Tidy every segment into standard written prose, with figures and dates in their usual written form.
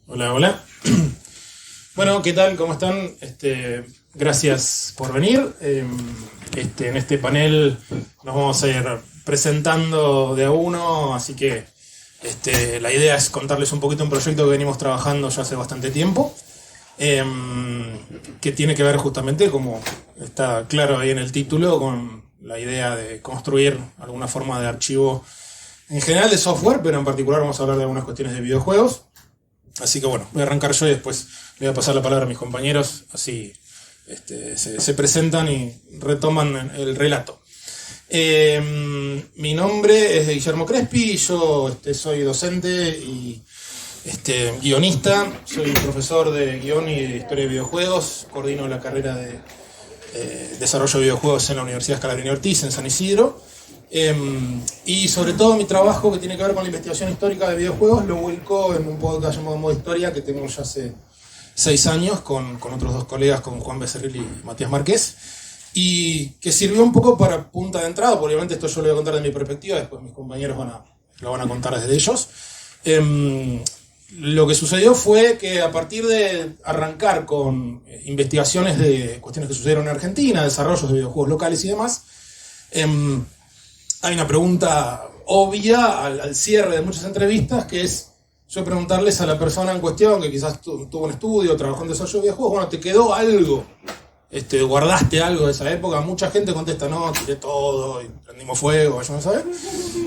Hola, hola. Bueno, ¿qué tal? ¿Cómo están? Gracias por venir. En este panel nos vamos a ir presentando de a uno, así que la idea es contarles un poquito un proyecto que venimos trabajando ya hace bastante tiempo, que tiene que ver justamente, como está claro ahí en el título, con la idea de construir alguna forma de archivo en general de software, pero en particular vamos a hablar de algunas cuestiones de videojuegos. Así que bueno, voy a arrancar yo y después le voy a pasar la palabra a mis compañeros, así se presentan y retoman el relato. Mi nombre es Guillermo Crespi, yo soy docente y guionista, soy profesor de guión y de historia de videojuegos, coordino la carrera de desarrollo de videojuegos en la Universidad Scalabrini Ortiz, en San Isidro. Y sobre todo mi trabajo que tiene que ver con la investigación histórica de videojuegos lo vuelco en un podcast llamado Modo Historia que tengo ya hace 6 años con otros 2 colegas, con Juan Becerril y Matías Márquez, y que sirvió un poco para punta de entrada. Obviamente esto yo lo voy a contar de mi perspectiva, después mis compañeros lo van a contar desde ellos. Lo que sucedió fue que a partir de arrancar con investigaciones de cuestiones que sucedieron en Argentina, desarrollos de videojuegos locales y demás, hay una pregunta obvia al cierre de muchas entrevistas, que es yo preguntarles a la persona en cuestión, que quizás tuvo un estudio, trabajó en desarrollo de videojuegos, bueno, ¿te quedó algo? ¿Guardaste algo de esa época? Mucha gente contesta, no, tiré todo, y prendimos fuego, vaya a saber,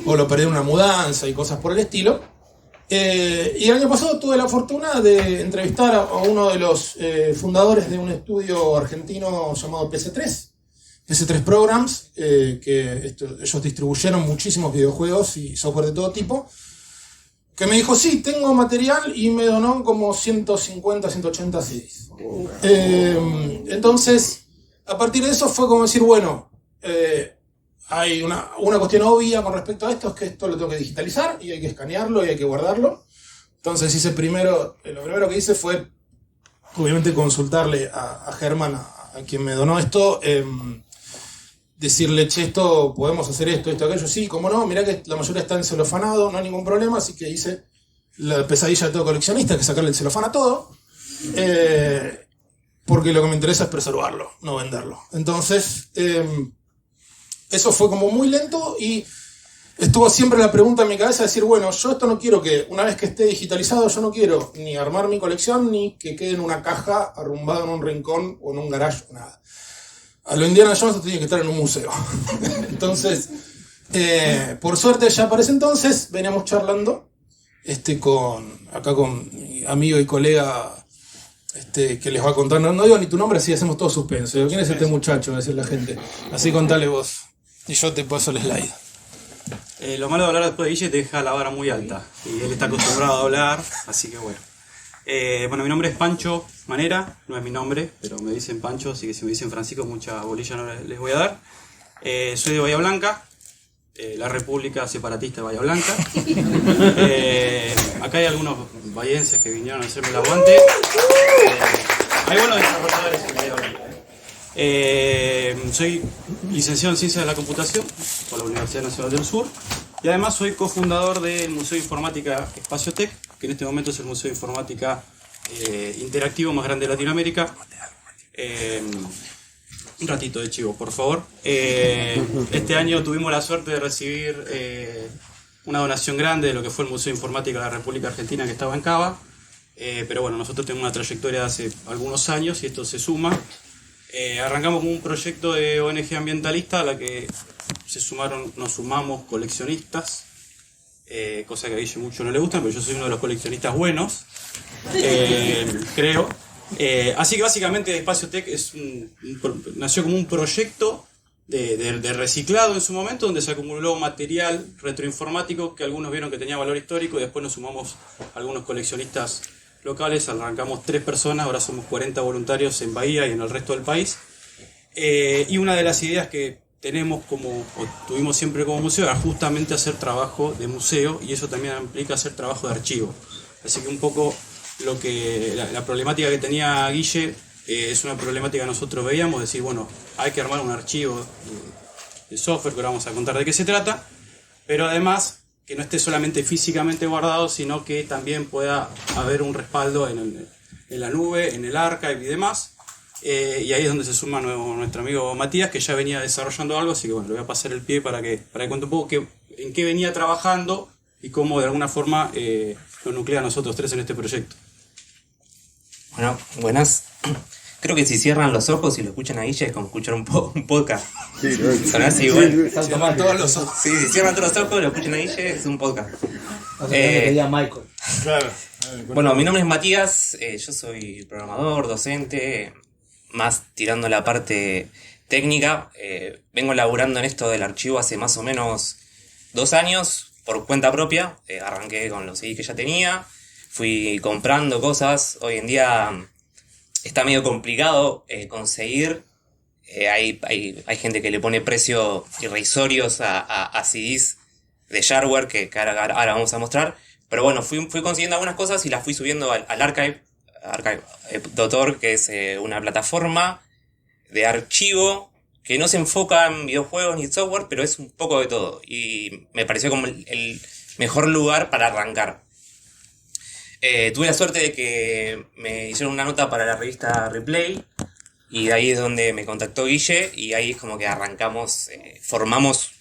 o lo perdí en una mudanza y cosas por el estilo. Y el año pasado tuve la fortuna de entrevistar a uno de los fundadores de un estudio argentino llamado PC3 Programs, que ellos distribuyeron muchísimos videojuegos y software de todo tipo, que me dijo, sí, tengo material, y me donó como 150, 180 CDs. Entonces, a partir de eso fue como decir, bueno, hay una cuestión obvia con respecto a esto, es que esto lo tengo que digitalizar, y hay que escanearlo, y hay que guardarlo. Entonces lo primero que hice fue, obviamente, consultarle a Germán, a quien me donó esto, decirle, che, esto, podemos hacer esto, aquello, sí, cómo no, mirá que la mayoría está en celofanado, no hay ningún problema, así que hice la pesadilla de todo coleccionista, que es sacarle el celofán a todo, porque lo que me interesa es preservarlo, no venderlo. Entonces, eso fue como muy lento, y estuvo siempre la pregunta en mi cabeza de decir, bueno, yo esto no quiero que, una vez que esté digitalizado, yo no quiero ni armar mi colección, ni que quede en una caja arrumbada en un rincón o en un garage o nada. A lo Indiana Jones tiene que estar en un museo. Entonces, por suerte ya para ese entonces veníamos charlando con mi amigo y colega que les va a contar. No digo ni tu nombre, así hacemos todo suspenso. ¿Quién es este muchacho? Va a decir la gente. Así contale vos. Y yo te paso el slide. Lo malo de hablar después de Guille te deja la vara muy alta. Y él está acostumbrado a hablar, así que bueno. Bueno, mi nombre es Pancho Manera, no es mi nombre, pero me dicen Pancho, así que si me dicen Francisco, mucha bolilla no les voy a dar. Soy de Bahía Blanca, la República Separatista de Bahía Blanca. Acá hay algunos bahienses que vinieron a hacerme el aguante. Hay buenos desarrolladores en Bahía Blanca. Soy licenciado en Ciencias de la Computación por la Universidad Nacional del Sur, y además soy cofundador del Museo de Informática Espaciotec, que en este momento es el Museo de Informática interactivo más grande de Latinoamérica. Un ratito de chivo, por favor. Este año tuvimos la suerte de recibir una donación grande de lo que fue el Museo de Informática de la República Argentina, que estaba en Cava. Pero bueno, nosotros tenemos una trayectoria de hace algunos años y esto se suma. Arrancamos con un proyecto de ONG ambientalista a la que nos sumamos coleccionistas, cosa que a Guille mucho no le gusta, pero yo soy uno de los coleccionistas buenos, creo. Así que básicamente Espaciotec nació como un proyecto de reciclado en su momento, donde se acumuló material retroinformático que algunos vieron que tenía valor histórico, y después nos sumamos algunos coleccionistas locales. Arrancamos 3 personas, ahora somos 40 voluntarios en Bahía y en el resto del país. Y una de las ideas que tuvimos siempre como museo era justamente hacer trabajo de museo, y eso también implica hacer trabajo de archivo. Así que un poco la problemática que tenía Guille es una problemática que nosotros veíamos, decir, bueno, hay que armar un archivo de software, que ahora vamos a contar de qué se trata, pero además que no esté solamente físicamente guardado, sino que también pueda haber un respaldo en la nube, en el archive y demás. Y ahí es donde se suma nuestro amigo Matías, que ya venía desarrollando algo, así que bueno, le voy a pasar el pie para que cuente un poco en qué venía trabajando y cómo de alguna forma nos nuclea a nosotros tres en este proyecto. Bueno, buenas. Creo que si cierran los ojos y lo escuchan ahí ya es como escuchar un podcast. Sí, Sonará así igual. sí. Cierran todos los ojos. Sí, si cierran todos los ojos y lo escuchan ahí ya es un podcast. O sea, que diga Michael. Claro. Bueno, mi nombre es Matías, yo soy programador, docente, más tirando la parte técnica. Vengo laburando en esto del archivo hace más o menos 2 años por cuenta propia. Arranqué con los CDs que ya tenía, fui comprando cosas. Hoy en día está medio complicado conseguir. Hay gente que le pone precios irrisorios a CDs de shareware que ahora vamos a mostrar. Pero bueno, fui consiguiendo algunas cosas y las fui subiendo al archive.org, que es una plataforma de archivo que no se enfoca en videojuegos ni software, pero es un poco de todo. Y me pareció como el mejor lugar para arrancar. Tuve la suerte de que me hicieron una nota para la revista Replay, y de ahí es donde me contactó Guille, y ahí es como que arrancamos, formamos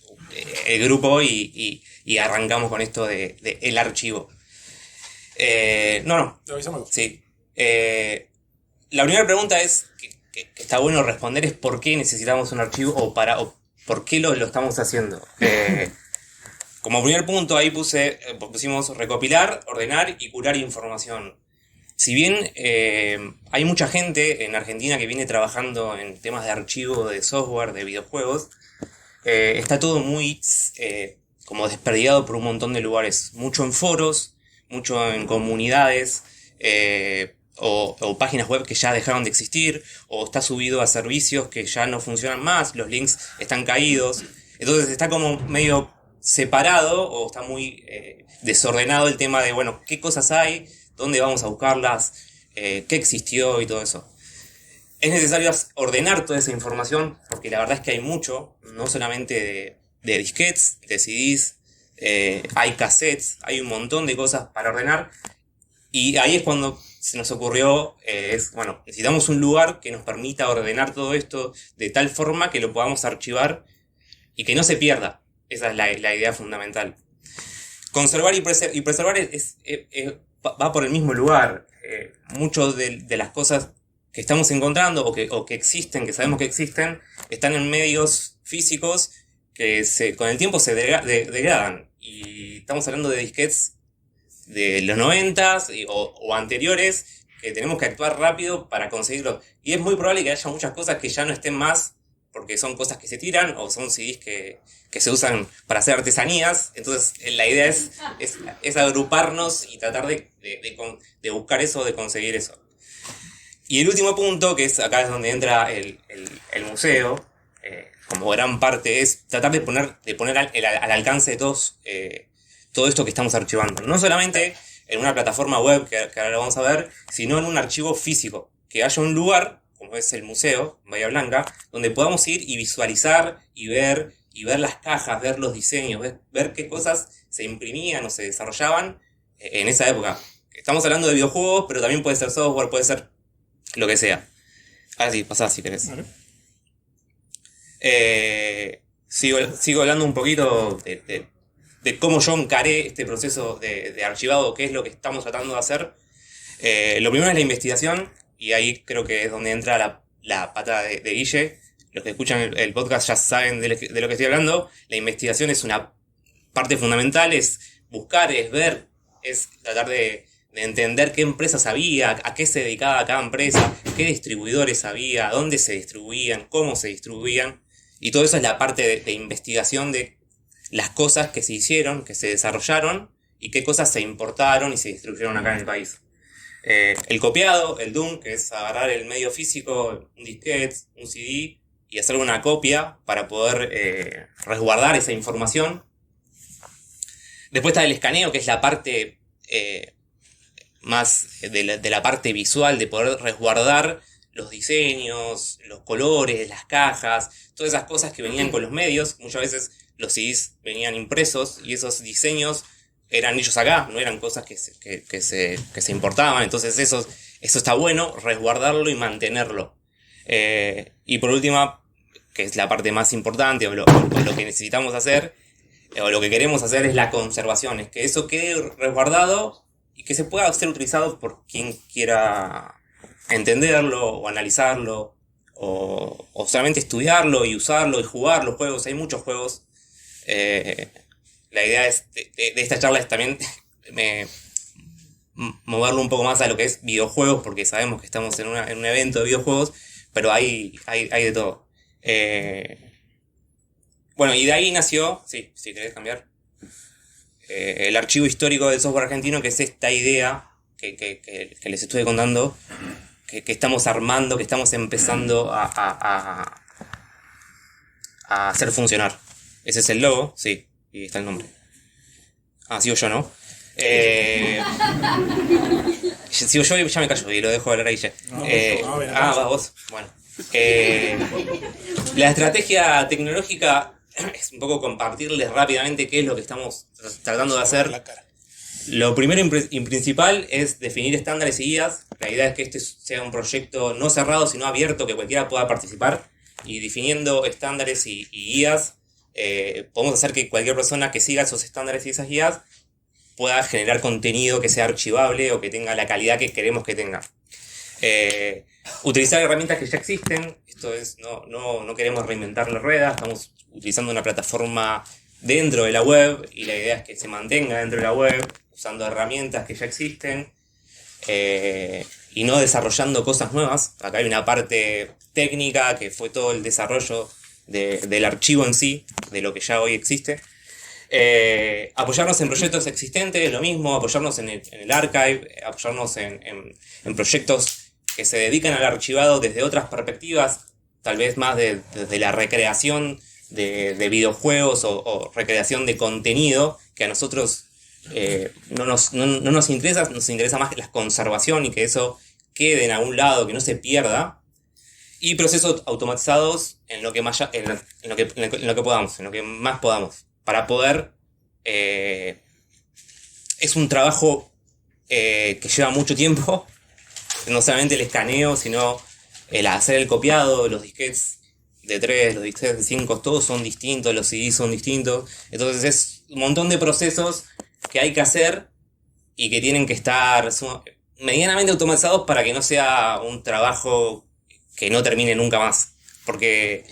el grupo y arrancamos con esto de el archivo. Sí. La primera pregunta es que está bueno responder es por qué necesitamos un archivo o por qué lo estamos haciendo. Como primer punto ahí pusimos recopilar, ordenar y curar información. Si bien hay mucha gente en Argentina que viene trabajando en temas de archivo, de software, de videojuegos, está todo muy como desperdigado por un montón de lugares. Mucho en foros, mucho en comunidades, o páginas web que ya dejaron de existir, o está subido a servicios que ya no funcionan más, los links están caídos. Entonces está como medio separado o está muy desordenado el tema de, bueno, qué cosas hay, dónde vamos a buscarlas, qué existió y todo eso. Es necesario ordenar toda esa información porque la verdad es que hay mucho, no solamente de disquetes, de CDs, hay cassettes, hay un montón de cosas para ordenar, y ahí es cuando se nos ocurrió, necesitamos un lugar que nos permita ordenar todo esto de tal forma que lo podamos archivar y que no se pierda. Esa es la idea fundamental. Conservar y preservar va por el mismo lugar. Muchas de las cosas que estamos encontrando o que existen, que sabemos que existen, están en medios físicos que con el tiempo se degradan. Y estamos hablando de disquetes de los 90s o anteriores, que tenemos que actuar rápido para conseguirlo. Y es muy probable que haya muchas cosas que ya no estén más, porque son cosas que se tiran o son CDs que se usan para hacer artesanías. Entonces la idea es agruparnos y tratar de buscar eso, de conseguir eso. Y el último punto, que acá es donde entra el museo, como gran parte, es tratar de poner al alcance de todos todo esto que estamos archivando. No solamente en una plataforma web, que ahora lo vamos a ver, sino en un archivo físico. Que haya un lugar, como es el museo, en Bahía Blanca, donde podamos ir y visualizar y ver las cajas, ver los diseños, ver qué cosas se imprimían o se desarrollaban en esa época. Estamos hablando de videojuegos, pero también puede ser software, puede ser lo que sea. Ahora sí, pasá si querés. Vale. Sigo hablando un poquito de cómo yo encaré este proceso de archivado, qué es lo que estamos tratando de hacer. Lo primero es la investigación, y ahí creo que es donde entra la pata de Guille. Los que escuchan el podcast ya saben de lo que estoy hablando. La investigación es una parte fundamental, es buscar, es ver, es tratar de entender qué empresas había, a qué se dedicaba cada empresa, qué distribuidores había, dónde se distribuían, cómo se distribuían. Y todo eso es la parte de investigación de las cosas que se hicieron, que se desarrollaron, y qué cosas se importaron y se distribuyeron acá en el país. El copiado, el dump, que es agarrar el medio físico, un disquete, un CD, y hacer una copia para poder resguardar esa información. Después está el escaneo, que es la parte más de la parte visual, de poder resguardar los diseños, los colores, las cajas, todas esas cosas que venían con los medios. Muchas veces los CDs venían impresos y esos diseños eran hechos acá, no eran cosas que se importaban. Entonces eso está bueno, resguardarlo y mantenerlo. Y por último, que es la parte más importante, o lo que necesitamos hacer, o lo que queremos hacer, es la conservación, es que eso quede resguardado y que se pueda ser utilizado por quien quiera entenderlo o analizarlo o solamente estudiarlo y usarlo y jugar los juegos. Hay muchos juegos. La idea de esta charla es también moverlo un poco más a lo que es videojuegos, porque sabemos que estamos en un evento de videojuegos, pero hay de todo. Bueno, y de ahí nació, si querés cambiar, el archivo histórico del software argentino, que es esta idea que les estuve contando, que estamos armando, que estamos empezando a hacer funcionar. Ese es el logo, sí, y está el nombre. Sigo yo, ¿no? Sigo yo y ya me callo y lo dejo hablar ahí ya. Vas vos. Bueno. La estrategia tecnológica es un poco compartirles rápidamente qué es lo que estamos tratando de hacer. Lo primero y principal es definir estándares y guías. La idea es que este sea un proyecto no cerrado, sino abierto, que cualquiera pueda participar. Y definiendo estándares y guías, podemos hacer que cualquier persona que siga esos estándares y esas guías pueda generar contenido que sea archivable o que tenga la calidad que queremos que tenga. Utilizar herramientas que ya existen. Esto es, no queremos reinventar la rueda, estamos utilizando una plataforma dentro de la web y la idea es que se mantenga dentro de la web, usando herramientas que ya existen y no desarrollando cosas nuevas. Acá hay una parte técnica que fue todo el desarrollo del archivo en sí, de lo que ya hoy existe. Apoyarnos en proyectos existentes, lo mismo, apoyarnos en el archive, apoyarnos en proyectos que se dedican al archivado desde otras perspectivas, tal vez más desde la recreación de videojuegos o recreación de contenido, que a nosotros no nos interesa. Nos interesa más la conservación y que eso quede en algún lado, que no se pierda. Y procesos automatizados en lo que podamos, en lo que más podamos, para poder... es un trabajo que lleva mucho tiempo, no solamente el escaneo, sino el hacer el copiado. Los disquetes de 3, los disquetes de 5, todos son distintos, los CDs son distintos. Entonces es un montón de procesos que hay que hacer y que tienen que estar medianamente automatizados para que no sea un trabajo que no termine nunca más. Porque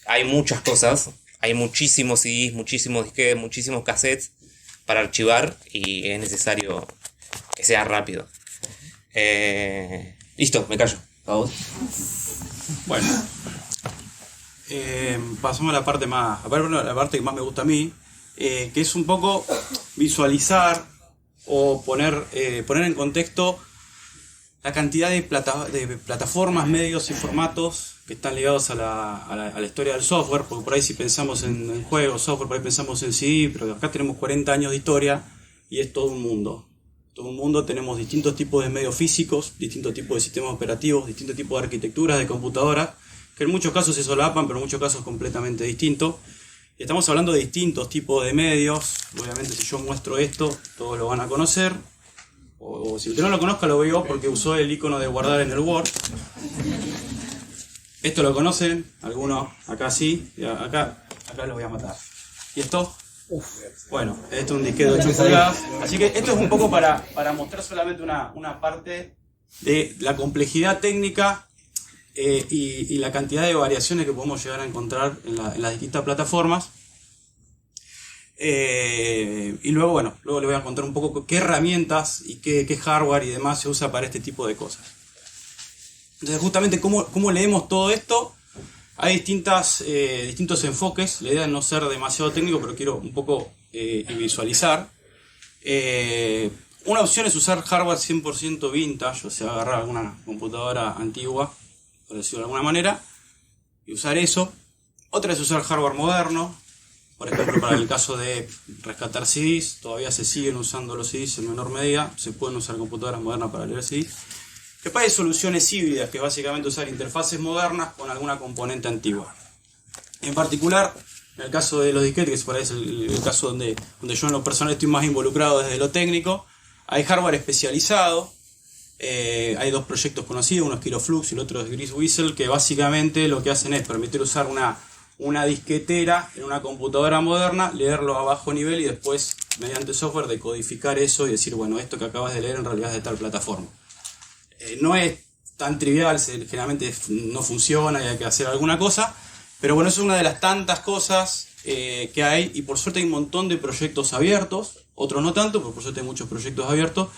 hay muchas cosas, hay muchísimos CDs, muchísimos disquetes, muchísimos cassettes para archivar y es necesario que sea rápido. Listo, me callo. ¿A vos? Bueno, pasamos a la parte que más me gusta a mí, que es un poco visualizar o poner en contexto la cantidad de plataformas, medios y formatos que están ligados a la historia del software, porque por ahí si pensamos en juegos, software, por ahí pensamos en CD, pero acá tenemos 40 años de historia y es todo un mundo. Todo un mundo, tenemos distintos tipos de medios físicos, distintos tipos de sistemas operativos, distintos tipos de arquitecturas de computadoras, que en muchos casos se solapan, pero en muchos casos completamente distintos. Y estamos hablando de distintos tipos de medios. Obviamente si yo muestro esto, todos lo van a conocer. O si usted no lo conozca, lo veo porque usó el icono de guardar en el Word. Esto lo conocen, algunos acá sí, y acá lo voy a matar. ¿Y esto? Bueno, esto es un disquete de 8 pulgadas. Así que esto es un poco para mostrar solamente una parte de la complejidad técnica y la cantidad de variaciones que podemos llegar a encontrar en las distintas plataformas. Y luego les voy a contar un poco qué herramientas y qué hardware y demás se usa para este tipo de cosas. Entonces, justamente, ¿cómo leemos todo esto? Hay distintos enfoques. La idea es no ser demasiado técnico, pero quiero un poco visualizar. Una opción es usar hardware 100% vintage, o sea, agarrar alguna computadora antigua, por decirlo de alguna manera, y usar eso. Otra es usar hardware moderno. Por ejemplo, para el caso de rescatar CDs, todavía se siguen usando los CDs en menor medida. Se pueden usar computadoras modernas para leer CDs. Después hay soluciones híbridas, que es básicamente usar interfaces modernas con alguna componente antigua. En particular, En el caso de los disquetes, que por ahí es el caso donde yo en lo personal estoy más involucrado desde lo técnico, hay hardware especializado. Hay dos proyectos conocidos, uno es Kiloflux y el otro es Grease Whistle, que básicamente lo que hacen es permitir usar una disquetera en una computadora moderna, leerlo a bajo nivel y después, mediante software, decodificar eso y decir, bueno, esto que acabas de leer en realidad es de tal plataforma. No es tan trivial, generalmente no funciona y hay que hacer alguna cosa, pero bueno, es una de las tantas cosas que hay, y por suerte hay un montón de proyectos abiertos, otros no tanto, pero por suerte hay muchos proyectos abiertos.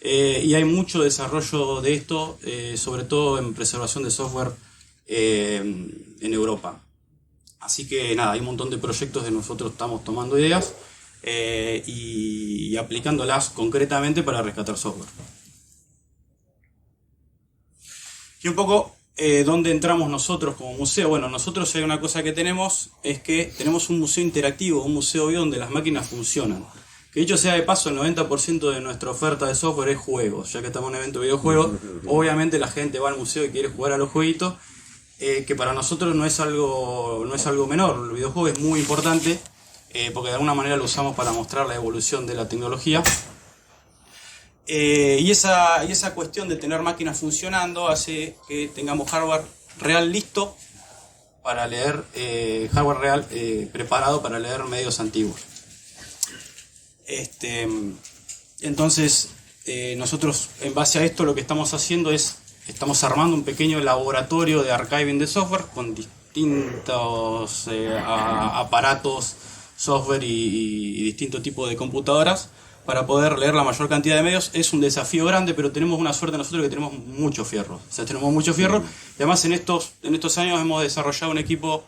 Y hay mucho desarrollo de esto, sobre todo en preservación de software en Europa. Así que nada, hay un montón de proyectos de nosotros estamos tomando ideas y aplicándolas concretamente para rescatar software. Y un poco dónde entramos nosotros como museo. Bueno, nosotros hay una cosa que tenemos, es que tenemos un museo interactivo, un museo vivo donde las máquinas funcionan. Que dicho sea de paso, el 90% de nuestra oferta de software es juegos. Ya que estamos en un evento de videojuegos, obviamente la gente va al museo y quiere jugar a los jueguitos, que para nosotros no es algo menor. El videojuego es muy importante, porque de alguna manera lo usamos para mostrar la evolución de la tecnología. Y esa cuestión de tener máquinas funcionando hace que tengamos hardware real listo para leer, hardware real preparado para leer medios antiguos. Entonces, nosotros en base a esto lo que estamos haciendo es, estamos armando un pequeño laboratorio de archiving de software con distintos aparatos, software y distintos tipos de computadoras para poder leer la mayor cantidad de medios. Es un desafío grande, pero tenemos una suerte nosotros que tenemos mucho fierro. O sea, tenemos mucho fierro y además en estos años hemos desarrollado un equipo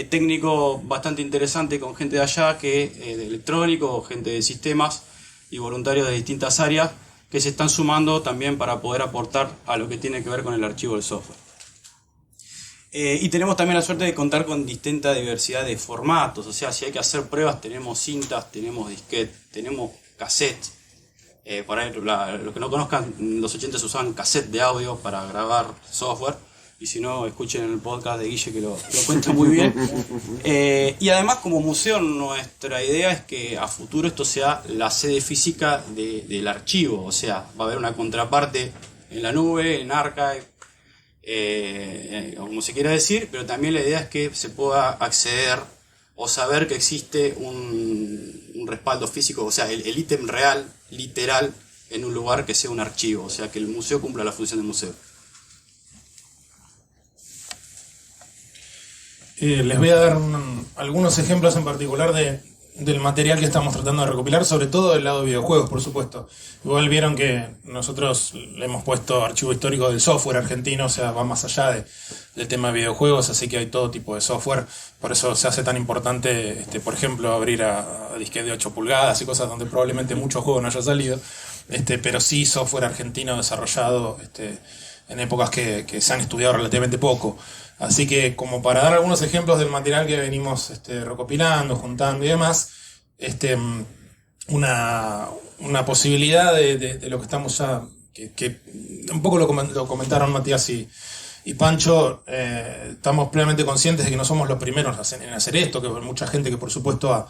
técnico bastante interesante con gente de allá, de electrónico, gente de sistemas y voluntarios de distintas áreas que se están sumando también para poder aportar a lo que tiene que ver con el archivo del software. Y tenemos también la suerte de contar con distinta diversidad de formatos, o sea, si hay que hacer pruebas tenemos cintas, tenemos disquete, tenemos cassette. Por ahí, los que no conozcan, en los 80 se usaban cassette de audio para grabar software. Y si no, escuchen el podcast de Guille que lo cuenta muy bien. Y además, como museo, nuestra idea es que a futuro esto sea la sede física del archivo. O sea, va a haber una contraparte en la nube, en Archive, como se quiera decir, pero también la idea es que se pueda acceder o saber que existe un respaldo físico, o sea, el ítem real, literal, en un lugar que sea un archivo. O sea, que el museo cumpla la función del museo. Les voy a dar algunos ejemplos en particular del material que estamos tratando de recopilar, sobre todo del lado de videojuegos, por supuesto. Igual vieron que nosotros le hemos puesto archivo histórico del software argentino, o sea, va más allá del tema de videojuegos, así que hay todo tipo de software. Por eso se hace tan importante, por ejemplo, abrir a disquete de 8 pulgadas y cosas donde probablemente muchos juegos no haya salido, pero sí software argentino desarrollado en épocas que se han estudiado relativamente poco. Así que, como para dar algunos ejemplos del material que venimos recopilando, juntando y demás, una posibilidad de lo que estamos ya, que un poco lo comentaron Matías y Pancho, estamos plenamente conscientes de que no somos los primeros en hacer esto, que hay mucha gente que por supuesto ha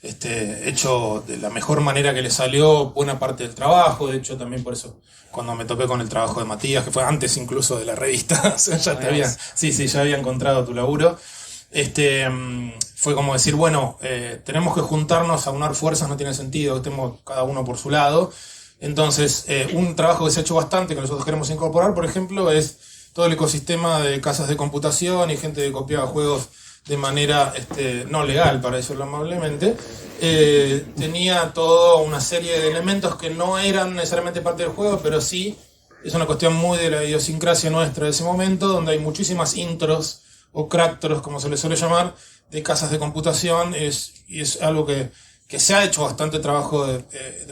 hecho de la mejor manera que le salió buena parte del trabajo. De hecho, también por eso cuando me topé con el trabajo de Matías, que fue antes incluso de la revista, o sea, ya había encontrado tu laburo, fue como decir, bueno, tenemos que juntarnos, aunar fuerzas, no tiene sentido que estemos cada uno por su lado. Entonces, un trabajo que se ha hecho bastante, que nosotros queremos incorporar, por ejemplo, es todo el ecosistema de casas de computación y gente que copiaba juegos de manera no legal, para decirlo amablemente. Tenía toda una serie de elementos que no eran necesariamente parte del juego, pero sí es una cuestión muy de la idiosincrasia nuestra de ese momento, donde hay muchísimas intros o cracktros, como se les suele llamar, de casas de computación, y es algo que se ha hecho bastante trabajo de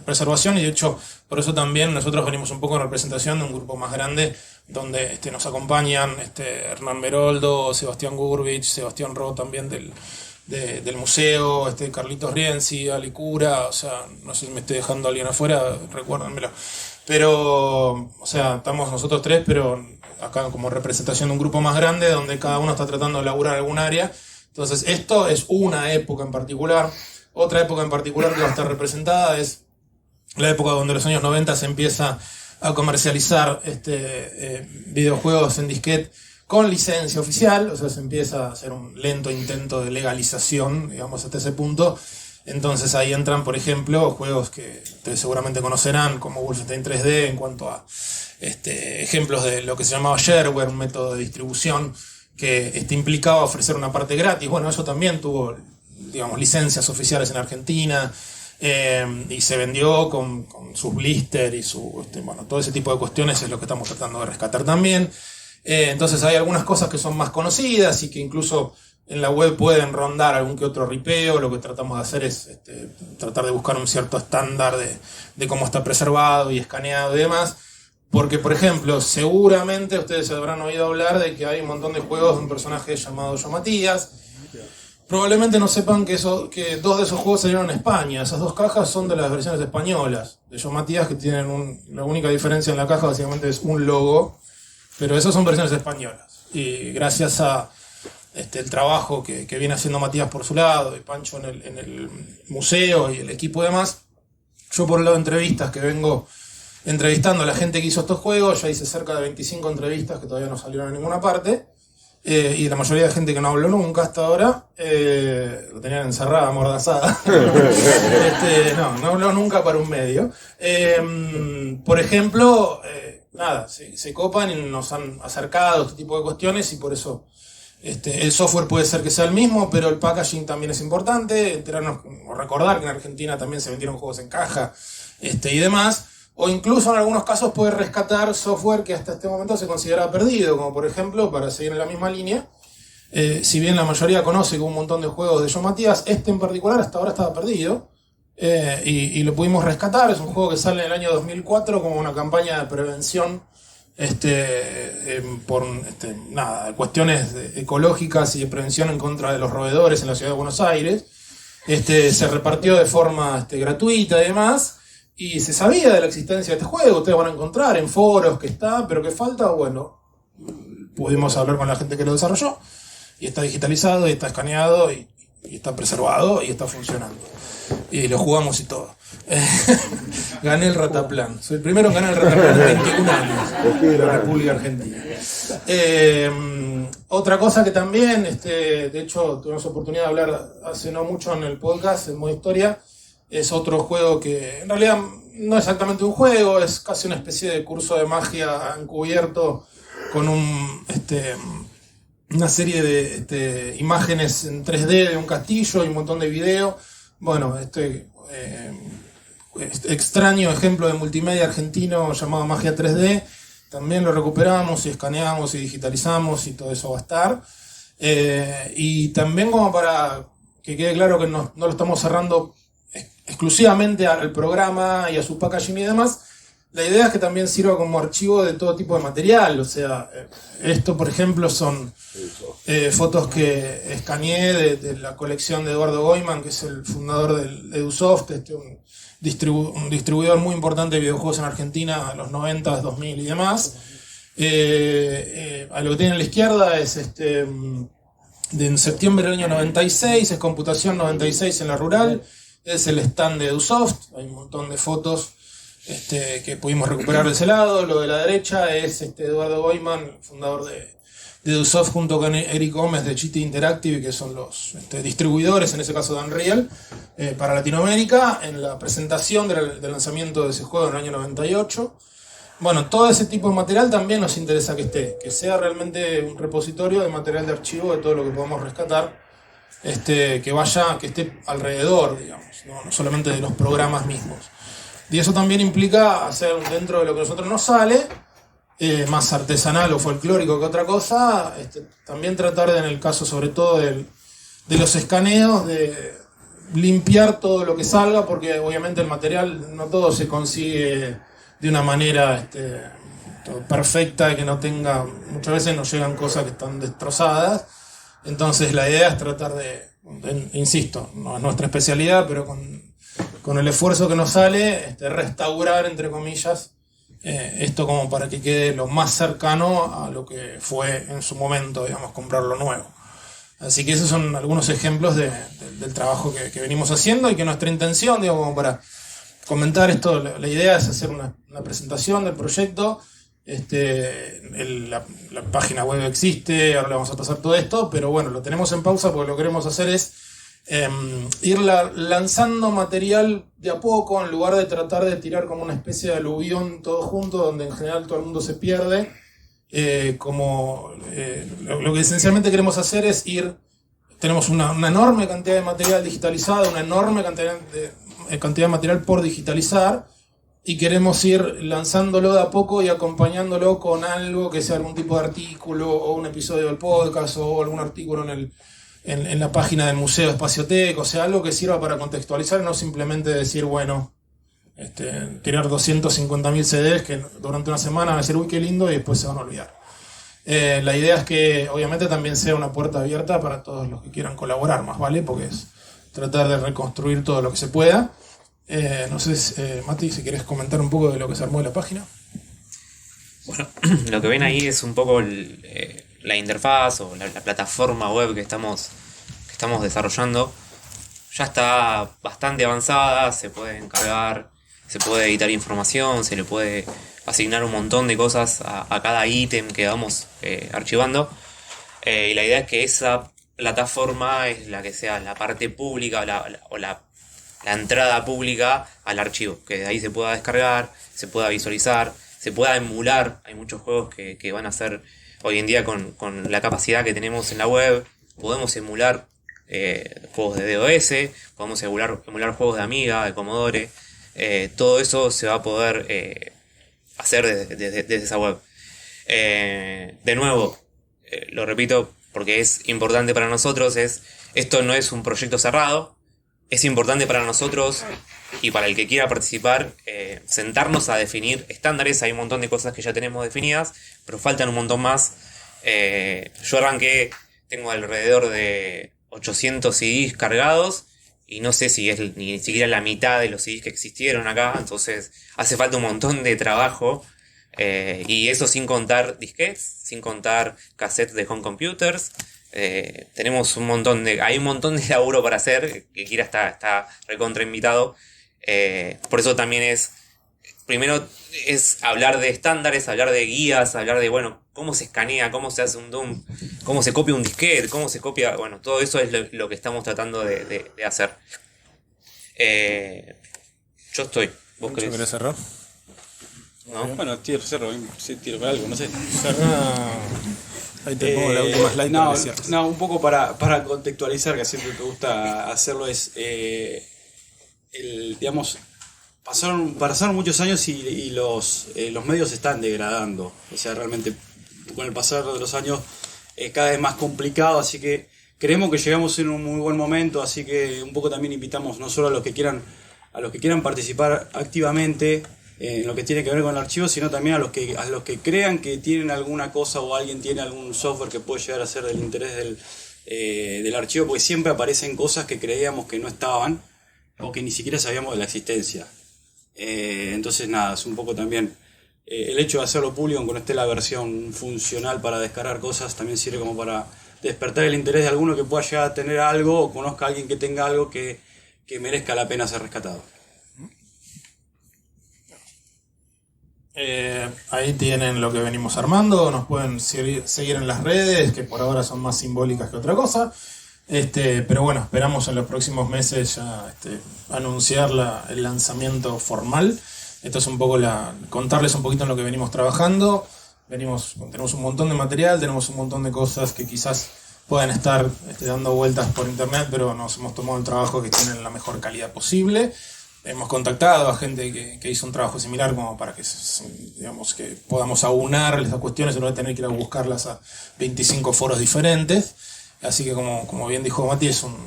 preservación, y de hecho por eso también nosotros venimos un poco en representación de un grupo más grande donde nos acompañan Hernán Meroldo, Sebastián Gurbich, Sebastián Ro también del museo, Carlitos Rienzi, Ali Cura, o sea, no sé si me estoy dejando a alguien afuera, recuérdenmelo. Pero, o sea, estamos nosotros tres, pero acá como representación de un grupo más grande donde cada uno está tratando de elaborar algún área, Entonces, esto es una época en particular. Otra época en particular que va a estar representada es la época donde en los años 90 se empieza a comercializar videojuegos en disquete con licencia oficial, o sea, se empieza a hacer un lento intento de legalización, digamos, hasta ese punto. Entonces ahí entran, por ejemplo, juegos que ustedes seguramente conocerán, como Wolfenstein 3D, en cuanto a ejemplos de lo que se llamaba shareware, un método de distribución que implicaba ofrecer una parte gratis. Bueno, eso también tuvo, digamos, licencias oficiales en Argentina, y se vendió con sus blister y bueno, todo ese tipo de cuestiones es lo que estamos tratando de rescatar también. Entonces hay algunas cosas que son más conocidas y que incluso en la web pueden rondar algún que otro ripeo. Lo que tratamos de hacer es tratar de buscar un cierto estándar de cómo está preservado y escaneado y demás. Porque, por ejemplo, seguramente ustedes habrán oído hablar de que hay un montón de juegos de un personaje llamado Yo Matías. Probablemente no sepan que 2 de esos juegos salieron en España. Esas 2 cajas son de las versiones españolas de Yo Matías, que tienen la única diferencia en la caja básicamente es un logo, pero esas son versiones españolas. Y gracias a el trabajo que viene haciendo Matías por su lado y Pancho en el museo y el equipo y demás, yo por el lado de entrevistas que vengo entrevistando a la gente que hizo estos juegos, ya hice cerca de 25 entrevistas que todavía no salieron en ninguna parte. Y la mayoría de gente que no habló nunca hasta ahora, lo tenían encerrada, amordazada. No habló nunca para un medio. Por ejemplo, se copan y nos han acercado a este tipo de cuestiones y por eso el software puede ser que sea el mismo, pero el packaging también es importante. Recordar que en Argentina también se vendieron juegos en caja y demás. O incluso en algunos casos puede rescatar software que hasta este momento se considera perdido, como por ejemplo, para seguir en la misma línea, si bien la mayoría conoce que un montón de juegos de Yo Matías, en particular hasta ahora estaba perdido, y lo pudimos rescatar. Es un juego que sale en el año 2004 como una campaña de prevención por cuestiones ecológicas y de prevención en contra de los roedores en la ciudad de Buenos Aires. Se repartió de forma gratuita y demás. Y se sabía de la existencia de este juego, ustedes van a encontrar en foros que está, pero que falta, bueno, pudimos hablar con la gente que lo desarrolló, y está digitalizado, y está escaneado, y está preservado, y está funcionando. Y lo jugamos y todo. Gané el Rataplan, soy el primero en ganar el Rataplan en 21 años de la República Argentina. Otra cosa que también, de hecho, tuvimos oportunidad de hablar hace no mucho en el podcast, en Modo Historia, es otro juego que en realidad no es exactamente un juego, es casi una especie de curso de magia encubierto con una serie de imágenes en 3D de un castillo y un montón de video. Bueno, extraño ejemplo de multimedia argentino llamado Magia 3D, también lo recuperamos y escaneamos y digitalizamos y todo eso va a estar. Y también como para que quede claro que no lo estamos cerrando exclusivamente al programa y a su packaging y demás, la idea es que también sirva como archivo de todo tipo de material. O sea, esto por ejemplo son fotos que escaneé de la colección de Eduardo Goiman, que es el fundador de Edusoft, un distribuidor muy importante de videojuegos en Argentina en los 90, 2000 y demás. A lo que tiene a la izquierda es en septiembre del año 96, es Computación 96 en la Rural. Es el stand de Edusoft, hay un montón de fotos que pudimos recuperar de ese lado. Lo de la derecha es Eduardo Goiman, fundador de Edusoft, junto con Eric Gómez de GT Interactive, que son los distribuidores, en ese caso de Unreal, para Latinoamérica, en la presentación del lanzamiento de ese juego en el año 98. Bueno, todo ese tipo de material también nos interesa que sea realmente un repositorio de material de archivo de todo lo que podamos rescatar, que esté alrededor, digamos, no solamente de los programas mismos. Y eso también implica hacer, dentro de lo que a nosotros nos sale, más artesanal o folclórico que otra cosa, también tratar en el caso sobre todo de los escaneos, de limpiar todo lo que salga, porque obviamente el material no todo se consigue de una manera perfecta, que no tenga, muchas veces nos llegan cosas que están destrozadas. Entonces la idea es tratar insisto, no es nuestra especialidad, pero con el esfuerzo que nos sale, restaurar, entre comillas, esto como para que quede lo más cercano a lo que fue en su momento, digamos, comprarlo nuevo. Así que esos son algunos ejemplos del trabajo que venimos haciendo y que nuestra intención, digo, como para comentar esto, la idea es hacer una presentación del proyecto. La página web existe, ahora le vamos a pasar todo esto, pero bueno, lo tenemos en pausa porque lo que queremos hacer es ir lanzando material de a poco, en lugar de tratar de tirar como una especie de aluvión todo junto, donde en general todo el mundo se pierde. Lo que esencialmente queremos hacer es tenemos una enorme cantidad de material digitalizado, una enorme cantidad de material por digitalizar, y queremos ir lanzándolo de a poco y acompañándolo con algo que sea algún tipo de artículo o un episodio del podcast o algún artículo en la página del Museo Espacioteca, o sea, algo que sirva para contextualizar y no simplemente decir, bueno, tirar 250.000 CDs que durante una semana van a decir, uy, qué lindo, y después se van a olvidar. La idea es que obviamente también sea una puerta abierta para todos los que quieran colaborar, más vale, porque es tratar de reconstruir todo lo que se pueda. No sé, Mati, si querés comentar un poco de lo que se armó de la página. Bueno, lo que ven ahí es un poco la interfaz o la plataforma web que estamos desarrollando. Ya está bastante avanzada, se puede encargar, se puede editar información, se le puede asignar un montón de cosas a cada ítem que vamos archivando. Y la idea es que esa plataforma es la que sea la parte pública o la entrada pública al archivo, que de ahí se pueda descargar, se pueda visualizar, se pueda emular. Hay muchos juegos que van a ser hoy en día con la capacidad que tenemos en la web. Podemos emular juegos de DOS, podemos emular juegos de Amiga, de Commodore. Todo eso se va a poder hacer desde esa web. De nuevo, lo repito porque es importante para nosotros, esto no es un proyecto cerrado. Es importante para nosotros y para el que quiera participar sentarnos a definir estándares. Hay un montón de cosas que ya tenemos definidas, pero faltan un montón más. Yo arranqué, tengo alrededor de 800 CDs cargados y no sé si es ni siquiera la mitad de los CDs que existieron acá, entonces hace falta un montón de trabajo. Y eso sin contar disquetes, sin contar cassettes de home computers. Tenemos hay un montón de laburo para hacer. Que quiera está recontra invitado. Por eso también primero es hablar de estándares, hablar de guías, hablar de, bueno, cómo se escanea, cómo se hace un DOM, cómo se copia un disquete, cómo se copia, bueno, todo eso es lo que estamos tratando de hacer. Yo estoy. ¿Vos querés cerrar? ¿No? Bueno, cierro con algo, no sé. Ahí te pongo la última slide. No, un poco para contextualizar, que siempre te gusta hacerlo, es digamos, pasaron muchos años y los medios se están degradando. O sea, realmente con el pasar de los años es cada vez más complicado, así que creemos que llegamos en un muy buen momento, así que un poco también invitamos no solo a los que quieran participar activamente en lo que tiene que ver con el archivo, sino también a los que crean que tienen alguna cosa o alguien tiene algún software que puede llegar a ser del interés del archivo, porque siempre aparecen cosas que creíamos que no estaban o que ni siquiera sabíamos de la existencia. Entonces nada, es un poco también el hecho de hacerlo público, aunque no esté la versión funcional para descargar cosas, también sirve como para despertar el interés de alguno que pueda llegar a tener algo o conozca a alguien que tenga algo que merezca la pena ser rescatado. Ahí tienen lo que venimos armando. Nos pueden seguir en las redes, que por ahora son más simbólicas que otra cosa. Pero bueno, esperamos en los próximos meses ya anunciar el lanzamiento formal. Esto es un poco contarles un poquito en lo que venimos trabajando. Tenemos un montón de material, tenemos un montón de cosas que quizás puedan estar dando vueltas por internet, pero nos hemos tomado el trabajo que tienen la mejor calidad posible. Hemos contactado a gente que hizo un trabajo similar como para que, digamos, que podamos aunar las cuestiones en lugar de tener que ir a buscarlas a 25 foros diferentes. Así que como bien dijo Mati, es un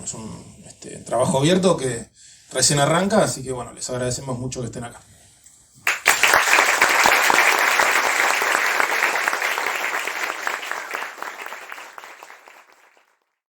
trabajo abierto que recién arranca, así que bueno, les agradecemos mucho que estén acá.